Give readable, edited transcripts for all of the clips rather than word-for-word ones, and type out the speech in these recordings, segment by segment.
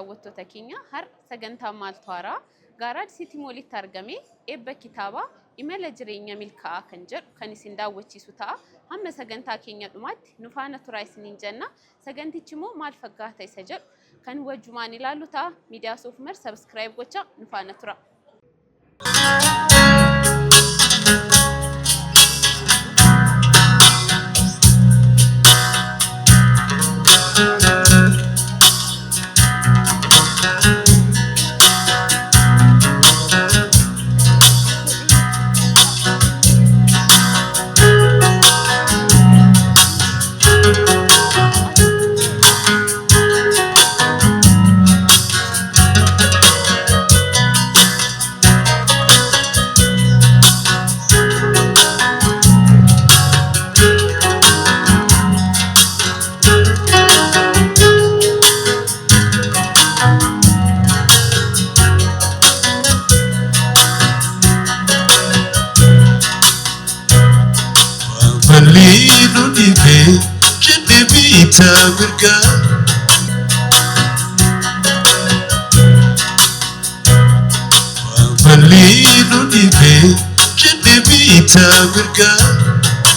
daawwattoota keenya har sagantaa maaltoora gaaraad sitii moolitti argame eebba kitaaba imala jireenya milkaa'aa kan jedhu kan isin daawwachiisu ta'a hamma sagantaa keenya dhumaatti nu faana turaa isiniin jenna sagantichi immoo maal fakkaata isa jedhu kan wajjumaan ilaallu ta'a miidiyaa soofumar subscribe gocha nu faana tura.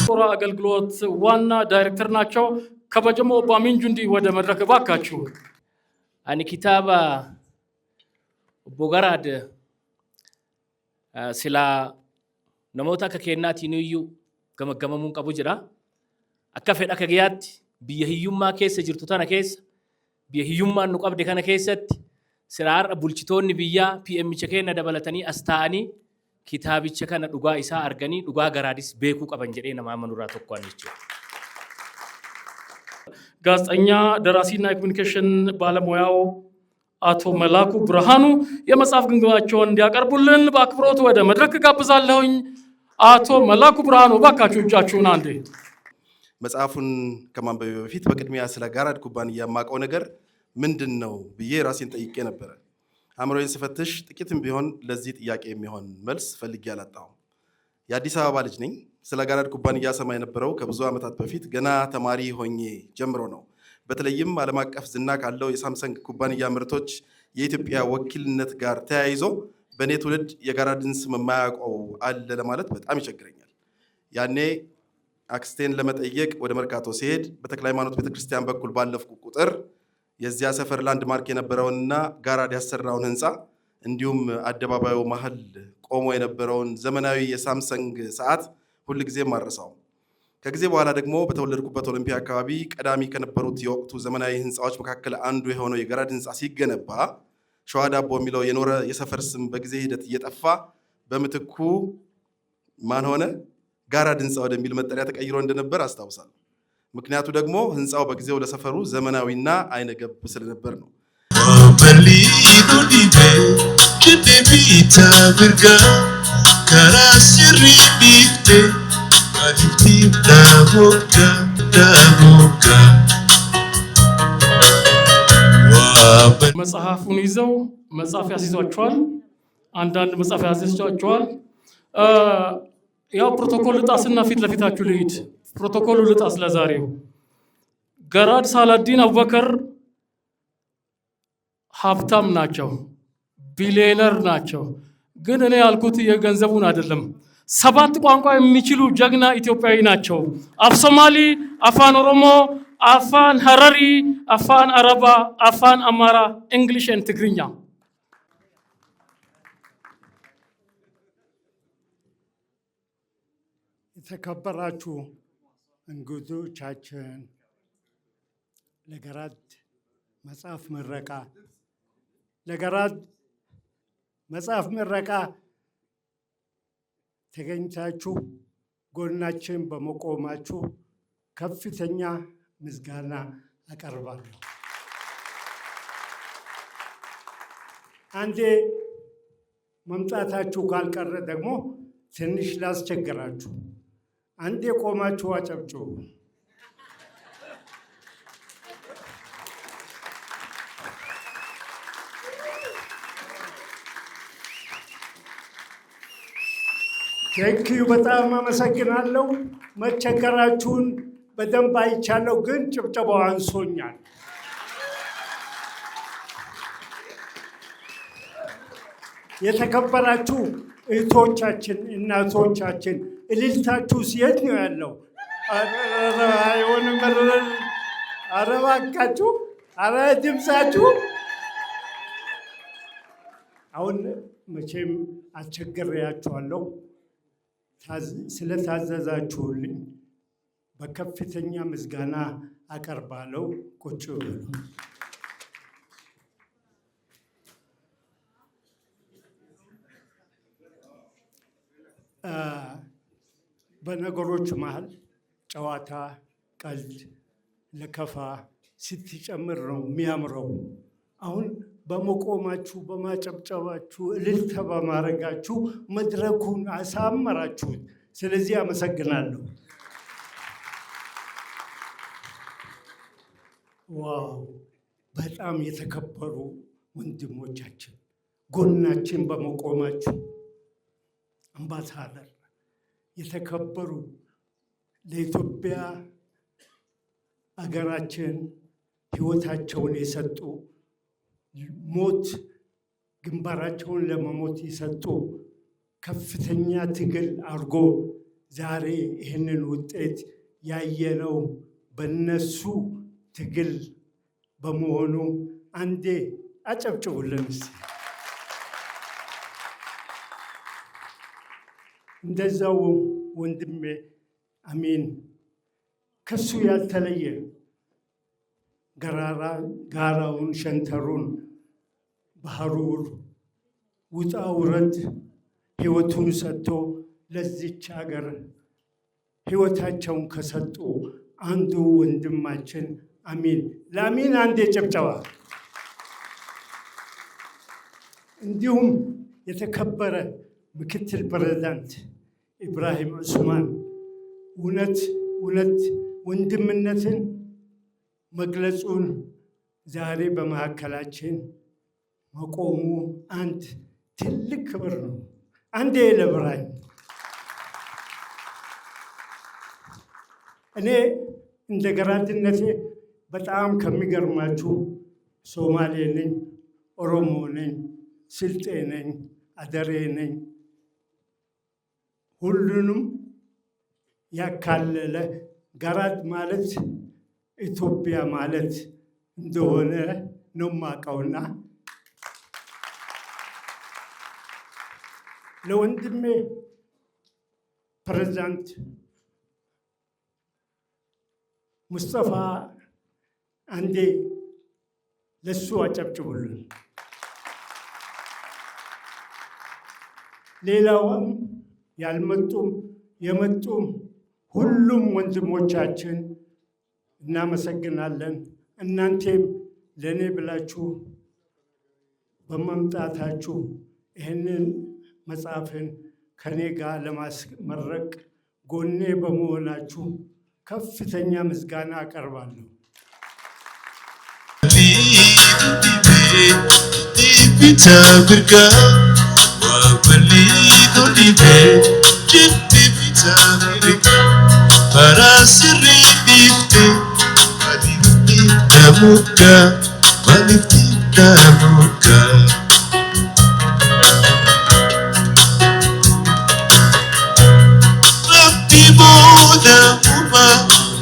ጦራ አገልግሎት ዋና ዳይሬክተር ናቸው ከበጀሞ ባሚንጁንዲ ወደ መድረክ ባካችሁ አኒ ኪታባ ቦጋራድ ስላ ነሞታ ከኬናቲ ንዩ ገመገመሙን ቀቡ ጅራ አከፈዳ ከገያት ቢየህዩማ ኬስ ጅርቱ ተና ኬስ ቢየህዩማ ኑ ቀብደ ከነ ኬሰት ስራር ቡልቺቶኒ ቢያ ፒኤም ቸከና ደበለተኒ አስታኒ kitaabicha kana dhugaa isaa arganii dhugaa garaadis beekuu qaban jedhee nama amanuraa tokkoon jechuudha. ጋዜጠኛ ደራሲና የኮሙኒኬሽን ባለሙያው አቶ መላኩ ብርሃኑ የመጽሐፍ ግምገማቸውን እንዲያቀርቡልን በአክብሮት ወደ መድረክ ጋብዛለሁኝ። አቶ መላኩ ብርሃኑ ባካችሁ እጃችሁን አንዴ። መጽሐፉን ከማንበቤ በፊት በቅድሚያ ስለ ጋራድ ኩባንያ ማቀው ነገር ምንድነው ብዬ ራሴን ጠይቄ ነበር። አምሮዬን ስፈትሽ ጥቂትም ቢሆን ለዚህ ጥያቄ የሚሆን መልስ ፈልጌ አላጣሁም። የአዲስ አበባ ልጅ ነኝ። ስለ ጋራድ ኩባንያ ሰማ የነበረው ከብዙ ዓመታት በፊት ገና ተማሪ ሆኜ ጀምሮ ነው። በተለይም ዓለም አቀፍ ዝና ካለው የሳምሰንግ ኩባንያ ምርቶች የኢትዮጵያ ወኪልነት ጋር ተያይዞ በኔ ትውልድ የጋራድን ስም የማያውቀው አለ ለማለት በጣም ይቸግረኛል። ያኔ አክስቴን ለመጠየቅ ወደ መርካቶ ሲሄድ በተክለ ሃይማኖት ቤተክርስቲያን በኩል ባለፍኩ ቁጥር የዚያ ሰፈር ላንድ ማርክ የነበረውንና ጋራድ ያሰራውን ህንፃ እንዲሁም አደባባዩ መሃል ቆሞ የነበረውን ዘመናዊ የሳምሰንግ ሰዓት ሁሉ ጊዜ ማረሳው። ከጊዜ በኋላ ደግሞ በተወለድኩበት ኦሎምፒያ አካባቢ ቀዳሚ ከነበሩት የወቅቱ ዘመናዊ ህንፃዎች መካከል አንዱ የሆነው የጋራድ ህንፃ ሲገነባ ሸዋ ዳቦ የሚለው የኖረ የሰፈር ስም በጊዜ ሂደት እየጠፋ በምትኩ ማን ሆነ ጋራድ ህንፃ ወደሚል መጠሪያ ተቀይሮ እንደነበር አስታውሳለሁ። ምክንያቱ ደግሞ ህንፃው በጊዜው ለሰፈሩ ዘመናዊና አይነገብ ስለነበር ነው። በሊዱ ዲቤ ከደቢታ ብርጋ ካራስሪ ዲፍቴ አዲፍቲ ዳቦጋ ዳቦጋ መጽሐፉን ይዘው መጽሐፍ ያስይዟቸዋል። አንዳንድ መጽሐፍ ያስይዟቸዋል። ያው ፕሮቶኮል ጣስና ፊት ለፊታችሁ ልሂድ። ፕሮቶኮሉ ልጣስ ለዛሬው ጋራድ ሳላዲን አቡበከር ሀብታም ናቸው፣ ቢሊየነር ናቸው። ግን እኔ ያልኩት የገንዘቡን አይደለም። 7 ቋንቋ የሚችሉ ጀግና ኢትዮጵያዊ ናቸው። አፍ ሶማሊ፣ አፋን ኦሮሞ፣ አፋን ሀረሪ፣ አፋን አረባ፣ አፋን አማራ፣ እንግሊሽ እና ትግርኛ። የተከበራችሁ እንግዶቻችን ለጋራድ መጽሐፍ ምረቃ ተገኝታችሁ ጎናችን በመቆማችሁ ከፍተኛ ምስጋና አቀርባለሁ። አንዴ መምጣታችሁ ካልቀረ ደግሞ ትንሽ ላስቸግራችሁ። አንዴ ቆማችሁ አጨብጭቡ። ቴንኪዩ በጣም አመሰግናለሁ። መቸገራችሁን በደንብ አይቻለሁ፣ ግን ጭብጨባው አንሶኛል። የተከበራችሁ እህቶቻችን እናቶቻችን እልልታችሁ የት ነው ያለው? አይሆንም። ኧረ እባካችሁ፣ ኧረ ድምፃችሁ። አሁን መቼም አስቸግሬያችኋለሁ። ስለታዘዛችሁልኝ በከፍተኛ ምስጋና አቀርባለሁ። ቁጭ በሉ። በነገሮች መሀል ጨዋታ፣ ቀልድ፣ ለከፋ ስትጨምር ነው የሚያምረው። አሁን በመቆማችሁ በማጨብጨባችሁ እልልታ በማድረጋችሁ መድረኩን አሳመራችሁት። ስለዚህ አመሰግናለሁ። ዋው! በጣም የተከበሩ ወንድሞቻችን ጎናችን በመቆማችሁ አምባሳደር የተከበሩ ለኢትዮጵያ አገራችን ሕይወታቸውን የሰጡ ሞት ግንባራቸውን ለመሞት የሰጡ ከፍተኛ ትግል አድርጎ ዛሬ ይህንን ውጤት ያየነው በነሱ ትግል በመሆኑ አንዴ አጨብጭቡልን። እንደዛው ወንድሜ አሚን ከሱ ያልተለየ ጋራውን ሸንተሩን ባህሩር ውጣ ውረድ ሕይወቱን ሰጥቶ ለዚች ሀገር ሕይወታቸውን ከሰጡ አንዱ ወንድማችን አሚን። ለአሚን አንዴ ጭብጨባ። እንዲሁም የተከበረ ምክትል ፕሬዝዳንት ኢብራሂም ዑስማን እውነት ወንድምነትን መግለጹን ዛሬ በመካከላችን መቆሙ አንድ ትልቅ ክብር ነው። አንዴ ለብራሂም። እኔ እንደ ገራድነቴ በጣም ከሚገርማችሁ ሶማሌ ነኝ፣ ኦሮሞ ነኝ፣ ስልጤ ነኝ፣ አደሬ ነኝ። ሁሉንም ያካለለ ገራድ ማለት ኢትዮጵያ ማለት እንደሆነ ነው የማውቀውና ለወንድሜ ፕሬዝዳንት ሙስጠፋ አንዴ ለሱ አጨብጭቡልን። ሌላውም ያልመጡም የመጡም ሁሉም ወንድሞቻችን እናመሰግናለን። እናንተም ለእኔ ብላችሁ በመምጣታችሁ ይህንን መጽሐፍን ከኔ ጋር ለማስመረቅ ጎኔ በመሆናችሁ ከፍተኛ ምስጋና አቀርባለሁ።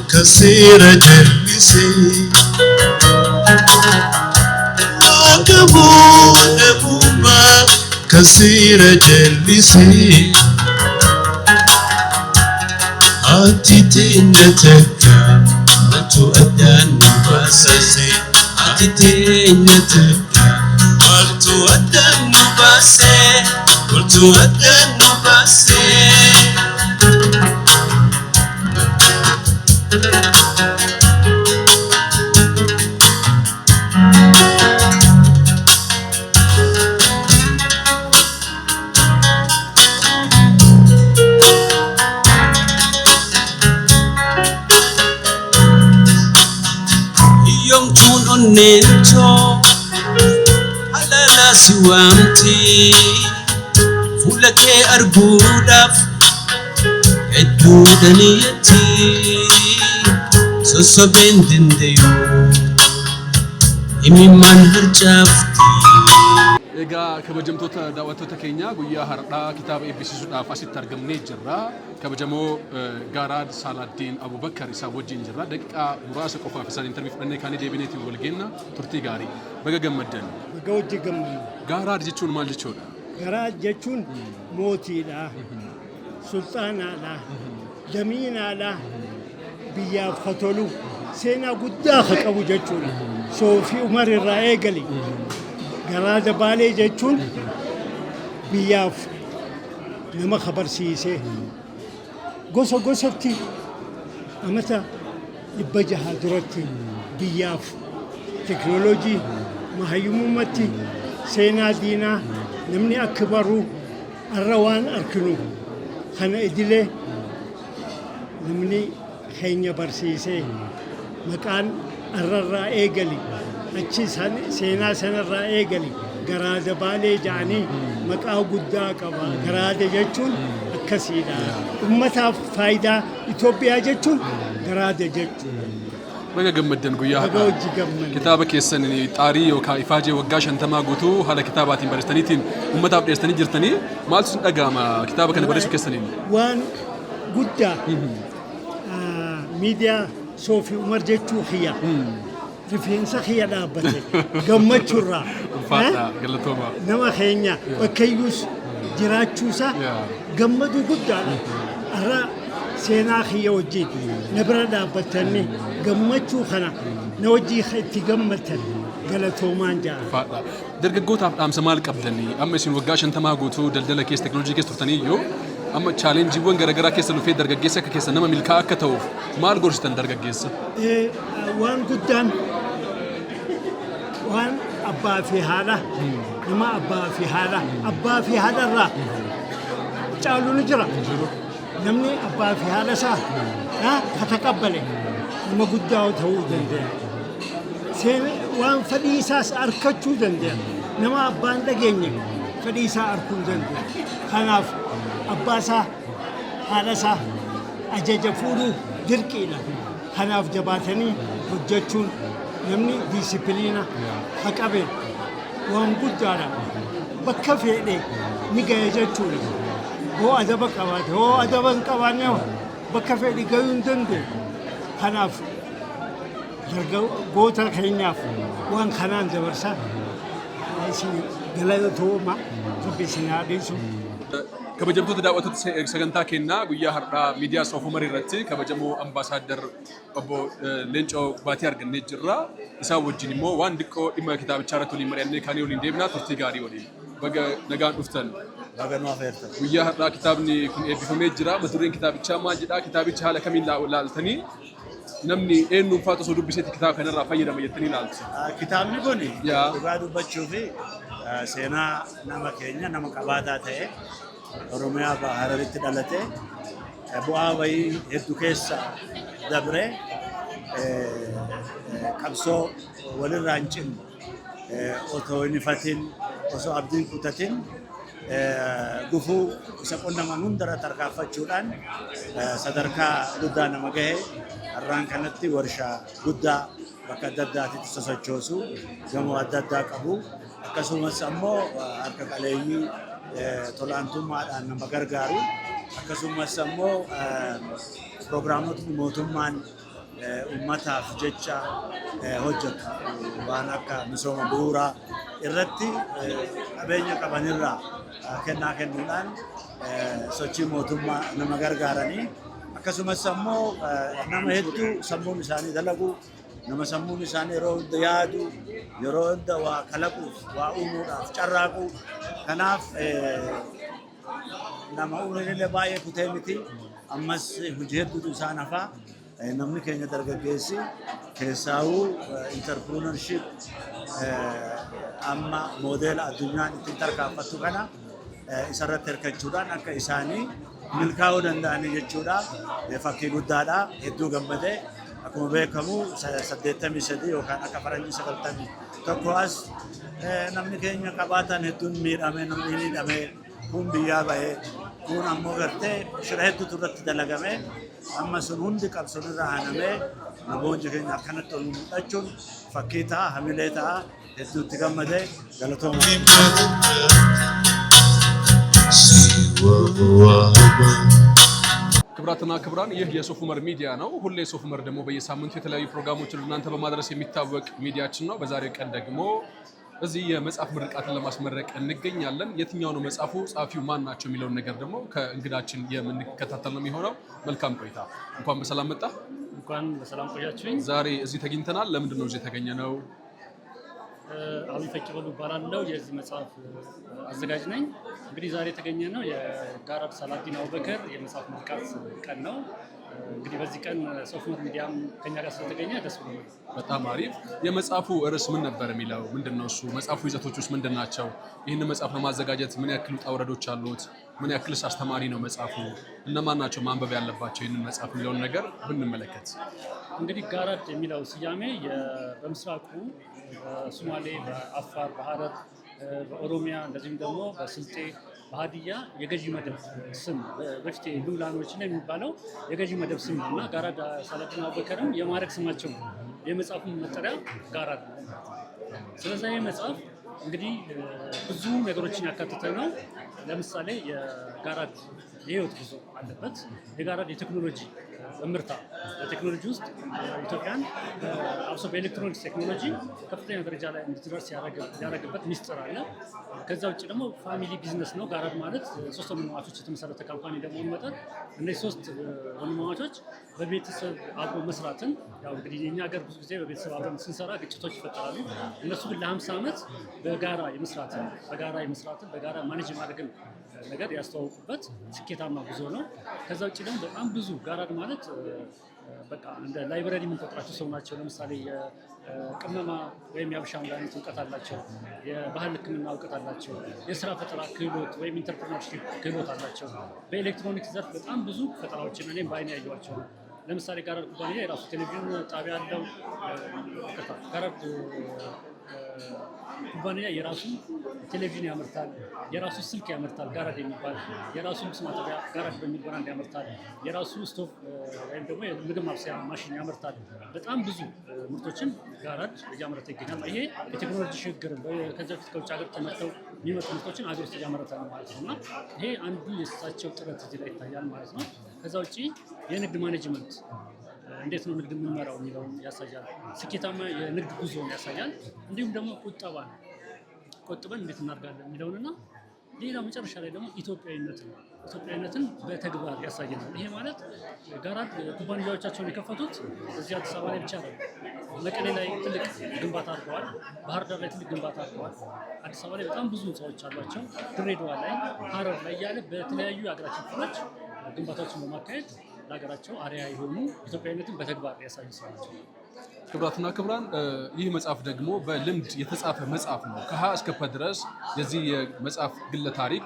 Kasira jalise Wakabu Ebuba Kasira jalise Atite neteka Matu adan nubasase Atite neteka Matu adan nubase Matu adan nubase Neto alala siwamti fulake argudaf edudaniyati sosobendindeyo imiman harjafti Egaa kabajamtoota daawwattoota keenyaa guyyaa har'aa kitaaba eebbisiisuudhaaf asitti argamnee jirra. Kabajamoo Gaaraad Saalaaddiin Abubakar isaa wajjin jirra. Daqiiqaa muraasa qofaaf isaan intarvii fudhannee kaanii deebineetiin wal geenna. Turtii gaarii. Baga gammaddan. Baga hojii gammaddan. Gaaraad jechuun maal jechuudha? Gaaraad jechuun mootiidha, sulxaanaadha, damiinaadha, biyyaaf ka tolu, seenaa guddaa ka qabu jechuudha. Soofii Umar irraa eegali. Garaada Baalee jechuun biyyaaf nama kabarsiisee gosa gosatti amata 600 duratti biyyaaf teknooloojii mahayyummaatti seenaa diinaa namni akka baru arra waan arkinu kana idilee namni keenya barsiisee maqaan arrarraa eegali. Achi seenaa sanarraa eegali Garaada Baalee jedhanii maqaa guddaa qaba. Garaada jechuun akkasiidha. Ummataaf faayidaa Itoophiyaa jechuun garaada jechuudha. Baga gammaddan guyyaa Baga hojii gammaddan. Kitaaba keessan xaarii yookaan ifaajee waggaa 50 guutuu haala kitaabaatiin barreessaniitiin ummataaf dhiyeessanii jirtanii maaltu sin dhaga'ama kitaaba kana barreessuu keessaniin? Waan guddaa miidiyaa Soofii Umar jechuu xiyya. Rifeensa kiyya dhaabbate gammachuurraa nama keenya bakkayyuus jiraachuusaa gammaduu guddaadha. Arra seenaa kiyya wajjin na bira dhaabbatanii gammachuu kana na wajjii itti gammaddan galatoomaan ja'a. Dargaggootaaf dhaamsa maal qabdanii? Amma isin waggaa 50 guutuu daldala keessa teknooloojii keessa turtanii yoo amma chaalenjiiwwan garaagaraa keessa dhufee dargaggeessa akka keessa nama milkaa'aa akka ta'uuf maal gorsitan dargaggeessa? Waan guddaan waan abbaa fi haadha nama abbaa fi haadha irraa caalu ni jira. Namni abbaa fi haadha isaa ka taqabbale nama guddaa ta'uu danda'a. Waan fedhii isaas arkachuu danda'a. Nama abbaan dhageenye fedhii isaa arkuu danda'a. Kanaaf abbaa isaa haadha isaa ajaja fuudhuu dirqiidha. Kanaaf jabaatanii hojjechuun namni diisipiliina haqabe waan guddaadha. Bakka fedhe ni ga'e jechuudha. Hoo adaba qabaate hoo adaba hin qabaanne bakka fedhe ga'uu hin danda'u. Kanaaf dargaggoota keenyaaf waan kanaan dabarsaa isin galatooma rabbi isin haa dhiisu. Kabajamtoota daawwattoota sagantaa keenyaa guyyaa har'aa miidiyaa Soofii Umar irratti kabajamoo ambaasaaddar obbo Leencoo Baatii argannee jirra. Isaan wajjin immoo waan xiqqoo dhimma kitaabichaa irratti waliin mari'annee kaanii waliin deemnaa turtii gaarii waliin. Baga nagaan dhuftan. Guyyaa har'aa kitaabni kun eebbifamee jira. Mata dureen kitaabichaa maal jedhaa? Kitaabicha haala kamiin ilaaltanii namni eenyuunfaa osoo dubbiseeti kitaaba kanarraa fayyadama jettanii ilaaltu? Kitaabni kun dhugaa dubbachuu fi seenaa nama keenya nama qabaataa ta'e Oromiyaa Hararitti dhalate bu'aa bayii hedduu keessa dabre qabsoo walirraa hin cinne otoo hin ifatin osoo abdiin kutatin gufuu isa qonnaman hundarra tarkaanfachuudhaan sadarkaa guddaa nama gahe har'aan kanatti warshaa guddaa bakka adda addaatitti sosochoosu gamoo adda addaa qabu akkasumas ammoo harka qaleeyyii tolaantummaadhaan nama gargaaru akkasumas ammoo pirogiraamotni mootummaan ummataaf jecha hojjetu waan akka misooma bu'uuraa irratti qabeenya qabanirraa kennaa kennuudhaan sochii mootummaa nama gargaaranii akkasumas ammoo nama hedduu sammuun isaanii dalagu nama sammuun isaanii yeroo hunda yaadu yeroo hunda waa kalaquuf waa uumuudhaaf carraaqu kanaaf nama umurillee baay'ee kutee miti ammas hojii hedduutu isaan hafaa namni keenya dargaggeessi keessaawuu interpreneurship amma moodeela addunyaan ittiin tarkaanfattu kana isarratti hirkachuudhaan akka isaanii milkaa'uu danda'anii jechuudha. Fakkii guddaadha. Hedduu gammadee akkuma beekamu 83 yookaan akka faranjii 91 as namni keenya qabaatan hedduun miidhamee namni miidhamee kun biyyaa bahee kun ammoo gartee shira hedduutu irratti dalagame amma sun hundi qabsoon irra aanamee namoonni keenya akkanatti ol mul'achuun fakkii ta'a hamilee ta'a hedduutti gammadee galatooma. ክብራትና ክብራን ይህ የሶፍ ዑመር ሚዲያ ነው። ሁሌ ሶፍ ዑመር ደግሞ በየሳምንቱ የተለያዩ ፕሮግራሞችን ለእናንተ በማድረስ የሚታወቅ ሚዲያችን ነው። በዛሬ ቀን ደግሞ እዚህ የመጽሐፍ ምርቃትን ለማስመረቅ እንገኛለን። የትኛው ነው መጽሐፉ፣ ጻፊው ማን ናቸው የሚለውን ነገር ደግሞ ከእንግዳችን የምንከታተል ነው የሚሆነው። መልካም ቆይታ። እንኳን በሰላም መጣ። እንኳን በሰላም ቆያችሁኝ። ዛሬ እዚህ ተገኝተናል። ለምንድን ነው እዚህ የተገኘ ነው? አብይ ፈቂበሉ እባላለሁ። የዚህ መጽሐፍ አዘጋጅ ነኝ። እንግዲህ ዛሬ የተገኘ ነው የጋራድ ሳላዲን አቡበከር የመጽሐፍ ምርቃት ቀን ነው። እንግዲህ በዚህ ቀን ሶፍ ዑመር ሚዲያም ከኛ ጋር ስለተገኘ ደስ ብሎናል። በጣም አሪፍ። የመጽሐፉ ርዕስ ምን ነበር የሚለው? ምንድነው እሱ? መጽሐፉ ይዘቶች ውስጥ ምንድን ናቸው? ይህንን መጽሐፍ ለማዘጋጀት ምን ያክል ውጣ ውረዶች አሉት? ምን ያክልስ አስተማሪ ነው መጽሐፉ? እነማን ናቸው ማንበብ ያለባቸው ይህንን መጽሐፍ የሚለውን ነገር ብንመለከት። እንግዲህ ጋራድ የሚለው ስያሜ በምስራቁ በሶማሌ፣ በአፋር፣ በሀረር፣ በኦሮሚያ እንደዚሁም ደግሞ በስልጤ በሀዲያ የገዢ መደብ ስም በፊት ሉላኖች ነው የሚባለው የገዢ መደብ ስም ነው እና ጋራድ ሳላዲን አቡበከርም የማዕረግ ስማቸው ነው። የመጽሐፉ መጠሪያ ጋራድ ነው። ስለዚህ ይህ መጽሐፍ እንግዲህ ብዙ ነገሮችን ያካተተ ነው። ለምሳሌ የጋራድ የህይወት ጉዞ አለበት። የጋራድ የቴክኖሎጂ እምርታ በቴክኖሎጂ ውስጥ ኢትዮጵያን አብሶ በኤሌክትሮኒክስ ቴክኖሎጂ ከፍተኛ ደረጃ ላይ እንድትደርስ ያደረገበት ሚስጥር አለ። ከዛ ውጭ ደግሞ ፋሚሊ ቢዝነስ ነው። ጋራድ ማለት 3 ወንድማማቾች የተመሰረተ ካምፓኒ እንደመሆኑ መጠን እነዚህ 3 ወንድማማቾች በቤተሰብ አብሮ መስራትን ያው እንግዲህ የኛ ሀገር ብዙ ጊዜ በቤተሰብ አብረን ስንሰራ ግጭቶች ይፈጠራሉ። እነሱ ግን ለ50 ዓመት በጋራ የመስራትን በጋራ ማኔጅ ማድረግን ነገር ያስተዋወቁበት ስኬታማ ጉዞ ነው። ከዛ ውጭ ደግሞ በጣም ብዙ ጋራድ ማለት በቃ እንደ ላይብረሪ የምንቆጥራቸው ሰው ናቸው። ለምሳሌ የቅመማ ወይም የአብሻ መድኃኒት እውቀት አላቸው። የባህል ሕክምና እውቀት አላቸው። የስራ ፈጠራ ክህሎት ወይም ኢንተርፕረነርሺፕ ክህሎት አላቸው። በኤሌክትሮኒክስ ዘርፍ በጣም ብዙ ፈጠራዎችን እኔም በአይኔ ያየኋቸው ነው። ለምሳሌ ጋራድ ኩባንያ የራሱ ቴሌቪዥን ጣቢያ አለው። ጋራድ ኩባንያ የራሱ ቴሌቪዥን ያመርታል፣ የራሱ ስልክ ያመርታል፣ ጋራድ የሚባል የራሱ ልብስ ማጠቢያ ጋራድ በሚል ብራንድ ያመርታል፣ የራሱ ስቶቭ ወይም ደግሞ የምግብ ማብሰያ ማሽን ያመርታል። በጣም ብዙ ምርቶችን ጋራድ እያመረተ ይገኛል። ይሄ የቴክኖሎጂ ሽግግር ከዚህ በፊት ከውጭ ሀገር ተመርተው የሚመጡ ምርቶችን ሀገር ውስጥ እያመረተ ነው ማለት ነው እና ይሄ አንዱ የእሳቸው ጥረት እዚህ ላይ ይታያል ማለት ነው። ከዛ ውጭ የንግድ ማኔጅመንት እንዴት ነው ንግድ የምንመራው የሚለውን ያሳያል። ስኬታማ የንግድ ጉዞን ያሳያል። እንዲሁም ደግሞ ቆጥበን እንዴት እናድርጋለን የሚለውንና ሌላ መጨረሻ ላይ ደግሞ ኢትዮጵያዊነትን በተግባር ያሳየናል። ይሄ ማለት ጋራድ ኩባንያዎቻቸውን የከፈቱት እዚህ አዲስ አበባ ላይ ብቻ ነው። መቀሌ ላይ ትልቅ ግንባታ አድርገዋል። ባህር ዳር ላይ ትልቅ ግንባታ አድርገዋል። አዲስ አበባ ላይ በጣም ብዙ ህንፃዎች አሏቸው። ድሬዳዋ ላይ፣ ሀረር ላይ እያለ በተለያዩ የሀገራችን ክፍሎች ግንባታዎችን በማካሄድ ለሀገራቸው አርአያ የሆኑ ኢትዮጵያዊነትን በተግባር ያሳዩ ሰው ናቸው። ክቡራትና ክቡራን፣ ይህ መጽሐፍ ደግሞ በልምድ የተጻፈ መጽሐፍ ነው። ከሀ እስከ ፐ ድረስ የዚህ የመጽሐፍ ግለ ታሪክ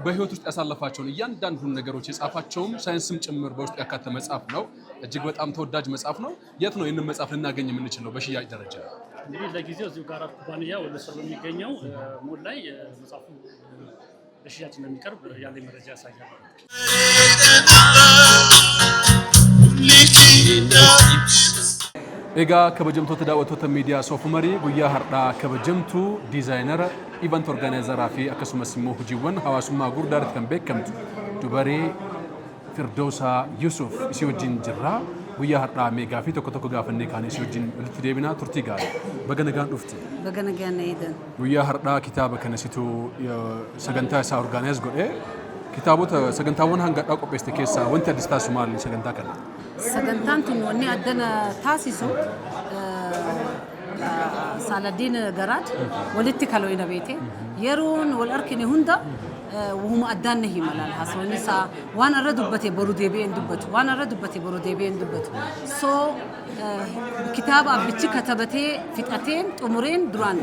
በህይወት ውስጥ ያሳለፋቸውን እያንዳንዱን ነገሮች የጻፋቸውም ሳይንስም ጭምር በውስጡ ያካተ መጽሐፍ ነው። እጅግ በጣም ተወዳጅ መጽሐፍ ነው። የት ነው ይህንን መጽሐፍ ልናገኝ የምንችለው በሽያጭ ደረጃ? እንግዲህ ለጊዜው እዚሁ ጋራድ ኩባንያ ወደ ስር በሚገኘው ሞል ላይ መጽሐፉ ለሽያጭ እንደሚቀርብ ያለኝ መረጃ ያሳያል። Egaa kabajamtoota daawwattoota miidiyaa Sof Umarii guyyaa har'aa kabajamtuu diizaayinara iivent orgaanayizaraa fi akkasumas immoo hojiiwwan hawaasummaa gurguddaatti kan beekamtu dubaree Firdoosaa Yusuf isii wajjin jirra. Guyyaa har'aa meegaa fi tokko gaafannee kaan isii wajjin walitti deebinaa turtii gaarii. Baga nagaan dhufte. Baga nagaan eedan. Guyyaa har'aa kitaaba kana situ sagantaa isaa orgaanayiz godhee kitaabota sagantaawwan hanga dhaa qopheessite keessaa wanti addis taasisu maali sagantaa kana? Sagantaan tun wanni addana taasisu Saalaadiin Garaad walitti kalooyina beete yeroon wal arkine hunda wahuma addaan na himalaan haasawni isaa waan irra dubbate boru deebi'een dubbatu so kitaaba abbichi katabatee fixateen xumureen duraan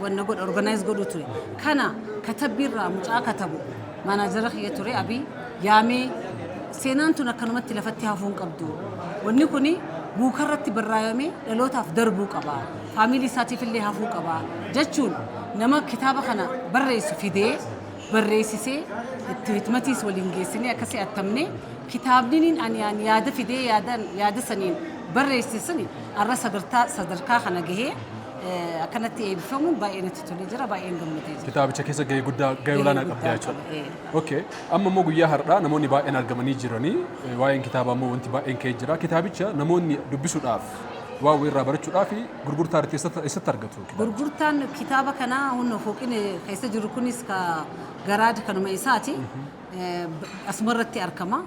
wanna godha organize godhu ture kana katabbiirraa mucaa katabu maanaajara kiyya ture abii yaamee seenaan tun akkanumatti lafatti hafuun qabdu wanni kuni buukarratti barraayamee dhalootaaf darbuu qaba faamilii isaatiif illee hafuu qaba jechuun nama kitaaba kana barreessu fidee barreessisee itti himatiis waliin geessinee akkasii attamnee kitaabniin ani yaada fidee yaada saniin barreessisanii arra sadarkaa kana gahee akkanatti eebbifamuun baay'ee natti tolee jira baay'een gammadee jira. Kitaabicha keessa gahee guddaa gahee olaanaa qabda jechuudha. Okay. Amma immoo guyyaa har'aa namoonni baay'een argamanii jiranii waa'een kitaabaa immoo wanti baay'een ka'ee jira. Kitaabicha namoonni dubbisuudhaaf waa irraa barachuudhaaf gurgurtaa eessatti argatu? Gurgurtaan kitaaba kanaa hunna fooqin keessa jiru kunis ka garaad kanuma isaati. Asumarratti argama.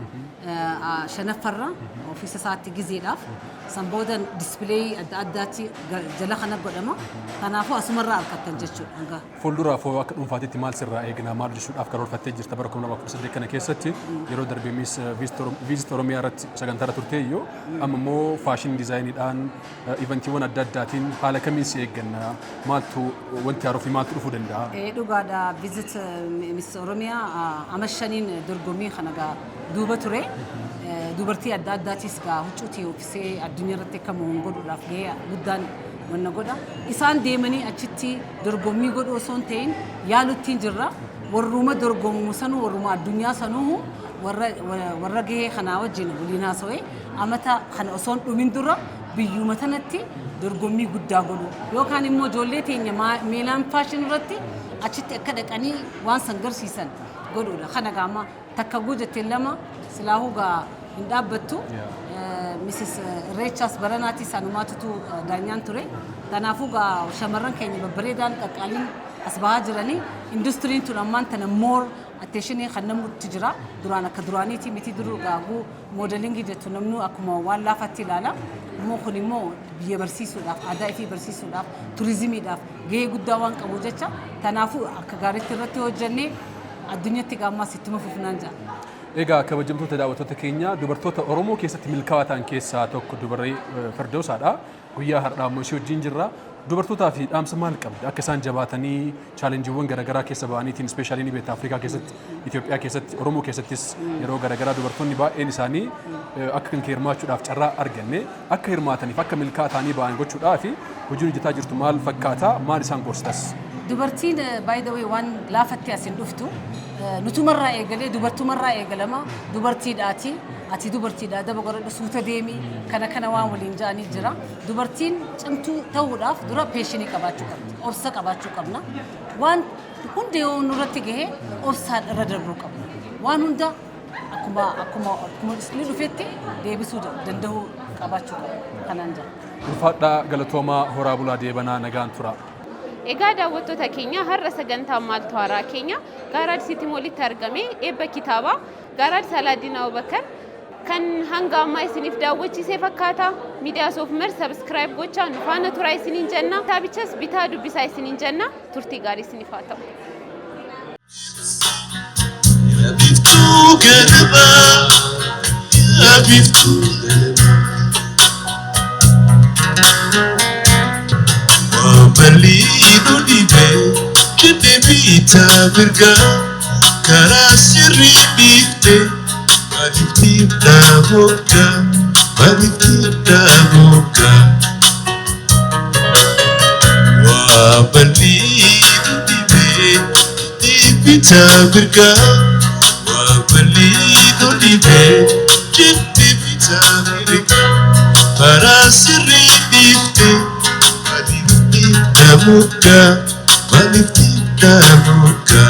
Shanaffarra ofiisa isaatti gizeedhaaf san booda dispileey adda addaatti jala kana godhama. Kanaafuu asumarraa argattan jechuudha. Fuulduraaf akka dhuunfaatitti maal sirraa eegna maal jechuudhaaf karoorfattee jirta bara 2018 kana keessatti yeroo darbee Miss Visit Oromiyaa irratti sagantaarra turtee iyyuu amma immoo faashin diizaayiniidhaan ivantiiwwan adda addaatiin haala kamiin si eegganna maaltu wanti haaruu fi maaltu dhufuu danda'a? Dhugaadha Visit Miss Oromiyaa amashaniin dorgommii kana duuba ture. Dubartii adda addaatis huccuutii oofisee addunyaa irratti akka mo'an godhuudhaaf gahee guddaan wanna godha. Isaan deemanii achitti dorgommii godhu osoo hin ta'in yaaluttiin jirra. Warruma dorgomu sanuu warruma addunyaa sanuu warra gahee kanaa wajjin waliin haasawee amata kana osoo hin dhumin dura biyyuma tanatti dorgommii guddaa godhu. Yookaan immoo ijoollee teenya meelaan faashin irratti achitti akka dhaqanii waan san garsiisan godhuudha. Kana gaama takka guujatte lama silaahuu hin dhaabbattu. Mrs. Reechas Baranaati sanumaatutu daanyaan ture. Kanaafuu shamarran keenya babbareedaan qaqqaaliin as bahaa jiranii industiriin tun ammaan tana moor atteeshinii kan namutti jira. Duraan akka duraaniiti miti duruu gaaguu moodelingii jettu namnu akkuma waan laafatti ilaala. Immoo kun immoo biyya barsiisuudhaaf aadaa ifii barsiisuudhaaf turizimiidhaaf gahee guddaa waan qabu jecha. Kanaafuu akka gaariitti irratti hojjannee addunyatti gaammaas ittuma fufnaan jira. Egaa kabajamtoota daawwattoota keenya dubartoota Oromoo keessatti milkaa'aa ta'an keessaa tokko dubartii Firdawsaadha. Guyyaa har'aa immoo ishee wajjin jirra. Dubartootaa fi dhaamsa maal qabdi? Akka isaan jabaatanii chaalenjiiwwan garaagaraa keessa ba'aniitiin ispeeshaalii ni beektaa Afrikaa keessatti, Itoophiyaa keessatti, Oromoo keessattis yeroo garaagaraa dubartoonni baay'een isaanii akka kan hirmaachuudhaaf carraa arganne akka hirmaataniif akka milkaa'aa ta'anii ba'an gochuudhaaf hojiin hojjetaa jirtu maal fakkaata? Maal isaan gorsitas? Dubartiin by the way waan laafatti asin dhuftu nutumarraa eegalee dubartumarraa eegalama dubartiidhaati. Ati dubartiidha daba godhadhu suuta deemi kana waan waliin ja'anii jira. Dubartiin cimtuu ta'uudhaaf dura peeshinii qabaachuu qabdi. Obsa qabaachuu qabna. Waan hundi yoo nurratti gahee obsaan irra darbuu qabna. Waan hunda akkuma isni dhufetti deebisuu danda'uu qabaachuu qabna. Kanaan jira. Ulfaadhaa galatoomaa horaa bulaa deebanaa nagaan tura. Egaa daawwattoota keenya har'a sagantaa maaltu haaraa keenya Gaaraad Sitii Moolitti argame eebba kitaabaa Gaaraad Salaadiin Abubakar kan hanga ammaa isiniif daawwachiisee fakkaata. Miidiyaa Soof-Umar sabskiraayib gochaa nu faana turaa isiniin jenna. Kitaabichas bitaa dubbisaa isiniin jenna. Turtii gaarii isiniif haa ta'u. Balido dibe kende bita virga karasiri difte balifti da boka wa balido dibe bita virga wa balido dibe kende bita virga karasiri difte Damuka, malifti damuka.